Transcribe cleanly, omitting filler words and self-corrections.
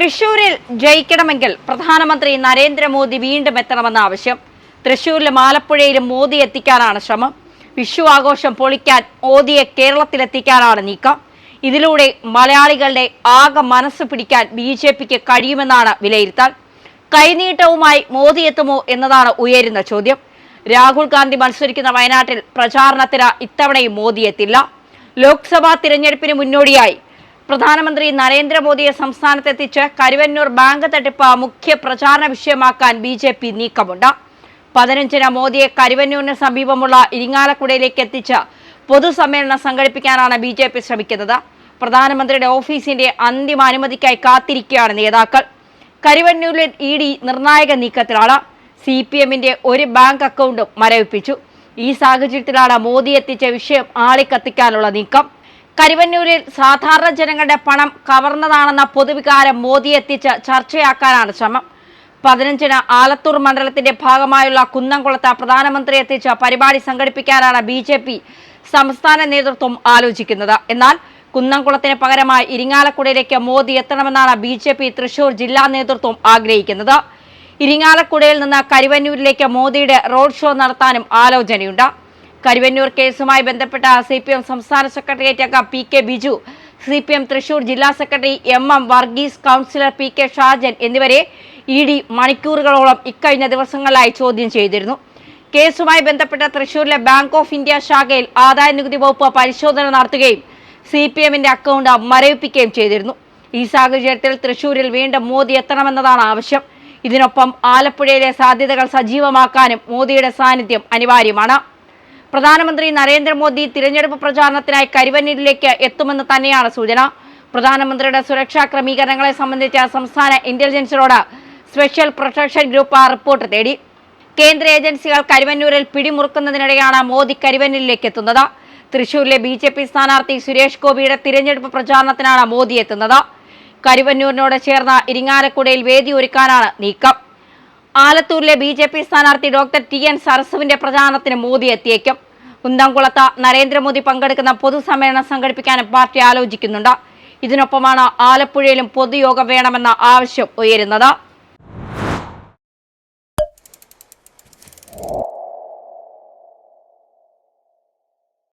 തൃശൂരിൽ ജയിക്കണമെങ്കിൽ പ്രധാനമന്ത്രി നരേന്ദ്രമോദി വീണ്ടും എത്തണമെന്ന ആവശ്യം. തൃശൂരിലും ആലപ്പുഴയിലും മോദി എത്തിക്കാനാണ് ശ്രമം. വിഷു ആഘോഷം പൊളിക്കാൻ മോദിയെ കേരളത്തിലെത്തിക്കാനാണ് നീക്കം. ഇതിലൂടെ മലയാളികളുടെ ആകെ മനസ്സ് പിടിക്കാൻ BJPക്ക് കഴിയുമെന്നാണ് വിലയിരുത്തൽ. കൈനീട്ടവുമായി മോദി എത്തുമോ എന്നതാണ് ഉയരുന്ന ചോദ്യം. രാഹുൽ ഗാന്ധി മത്സരിക്കുന്ന വയനാട്ടിൽ പ്രചാരണത്തിന് ഇത്തവണയും മോദി എത്തില്ല. ലോക്സഭാ തിരഞ്ഞെടുപ്പിന് മുന്നോടിയായി പ്രധാനമന്ത്രി നരേന്ദ്രമോദിയെ സംസ്ഥാനത്തെത്തിച്ച് കരുവന്നൂർ ബാങ്ക് തട്ടിപ്പ് മുഖ്യ പ്രചാരണ വിഷയമാക്കാൻ BJP നീക്കമുണ്ട്. 15-ന് മോദിയെ കരുവന്നൂരിന് സമീപമുള്ള ഇരിങ്ങാലക്കുടയിലേക്ക് എത്തിച്ച് പൊതുസമ്മേളനം സംഘടിപ്പിക്കാനാണ് BJP ശ്രമിക്കുന്നത്. പ്രധാനമന്ത്രിയുടെ ഓഫീസിന്റെ അന്തിമ അനുമതിക്കായി കാത്തിരിക്കുകയാണ് നേതാക്കൾ. കരുവന്നൂരിൽ ED നിർണായക നീക്കത്തിലാണ്. CPMന്റെ ഒരു ബാങ്ക് അക്കൗണ്ടും മരവിപ്പിച്ചു. ഈ സാഹചര്യത്തിലാണ് മോദി എത്തിച്ച വിഷയം ആളിക്കത്തിക്കാനുള്ള നീക്കം. കരുവന്നൂരിൽ സാധാരണ ജനങ്ങളുടെ പണം കവർന്നതാണെന്ന പൊതുവികാരം മോദി എത്തിച്ച് ചർച്ചയാക്കാനാണ് ശ്രമം. 15-ന് ആലത്തൂർ മണ്ഡലത്തിന്റെ ഭാഗമായുള്ള കുന്നംകുളത്ത് പ്രധാനമന്ത്രി എത്തിച്ച് പരിപാടി സംഘടിപ്പിക്കാനാണ് BJP സംസ്ഥാന നേതൃത്വം ആലോചിക്കുന്നത്. എന്നാൽ കുന്നംകുളത്തിന് പകരമായി ഇരിങ്ങാലക്കുടയിലേക്ക് മോദി എത്തണമെന്നാണ് BJP തൃശൂർ ജില്ലാ നേതൃത്വം ആഗ്രഹിക്കുന്നത്. ഇരിങ്ങാലക്കുടയിൽ നിന്ന് കരുവന്നൂരിലേക്ക് മോദിയുടെ റോഡ് ഷോ നടത്താനും ആലോചനയുണ്ട്. കരുവന്നൂർ കേസുമായി ബന്ധപ്പെട്ട CPM സംസ്ഥാന സെക്രട്ടേറിയറ്റ് അംഗം PK ബിജു, CPM തൃശൂർ ജില്ലാ secretary MM Varghese, councillor PK Shajan എന്നിവരെ ED മണിക്കൂറുകളോളം ഇക്കഴിഞ്ഞ ദിവസങ്ങളിലായി ചോദ്യം ചെയ്തിരുന്നു. കേസുമായി ബന്ധപ്പെട്ട തൃശൂരിലെ ബാങ്ക് ഓഫ് ഇന്ത്യ ശാഖയിൽ ആദായ നികുതി വകുപ്പ് പരിശോധന നടത്തുകയും CPMന്റെ അക്കൗണ്ട് മരവിപ്പിക്കുകയും ചെയ്തിരുന്നു. ഈ സാഹചര്യത്തിൽ തൃശൂരിൽ വീണ്ടും മോദി എത്തണമെന്നതാണ് ആവശ്യം. ഇതിനൊപ്പം ആലപ്പുഴയിലെ സാധ്യതകൾ സജീവമാക്കാനും മോദിയുടെ സാന്നിധ്യം അനിവാര്യമാണ്. പ്രധാനമന്ത്രി നരേന്ദ്രമോദി തിരഞ്ഞെടുപ്പ് പ്രചാരണത്തിനായി കരുവന്നൂരിലേക്ക് എത്തുമെന്ന് തന്നെയാണ് സൂചന. പ്രധാനമന്ത്രിയുടെ സുരക്ഷാ ക്രമീകരണങ്ങളെ സംബന്ധിച്ച് സംസ്ഥാന ഇന്റലിജൻസിനോട് സ്പെഷ്യൽ പ്രൊട്ടക്ഷൻ ഗ്രൂപ്പ് റിപ്പോർട്ട് തേടി. കേന്ദ്ര ഏജൻസികൾ കരുവന്നൂരിൽ പിടിമുറുക്കുന്നതിനിടെയാണ് മോദി കരുവന്നൂരിലേക്ക് എത്തുന്നത്. തൃശൂരിലെ BJP സ്ഥാനാർത്ഥി സുരേഷ് ഗോപിയുടെ തിരഞ്ഞെടുപ്പ് പ്രചാരണത്തിനാണ് മോദി എത്തുന്നത്. കരുവന്നൂരിനോട് ചേർന്ന ഇരിങ്ങാലക്കുടയിൽ വേദി ഒരുക്കാനാണ് നീക്കം. ആലത്തൂരിലെ BJP സ്ഥാനാർത്ഥി ഡോക്ടർ TN സരസുവിന്റെ പ്രചാരണത്തിന് മോദി എത്തിയേക്കും. കുന്നംകുളത്ത് നരേന്ദ്രമോദി പങ്കെടുക്കുന്ന പൊതുസമ്മേളനം സംഘടിപ്പിക്കാനും പാർട്ടി ആലോചിക്കുന്നുണ്ട്. ഇതിനൊപ്പമാണ് ആലപ്പുഴയിലും പൊതുയോഗം വേണമെന്ന ആവശ്യം ഉയരുന്നത്.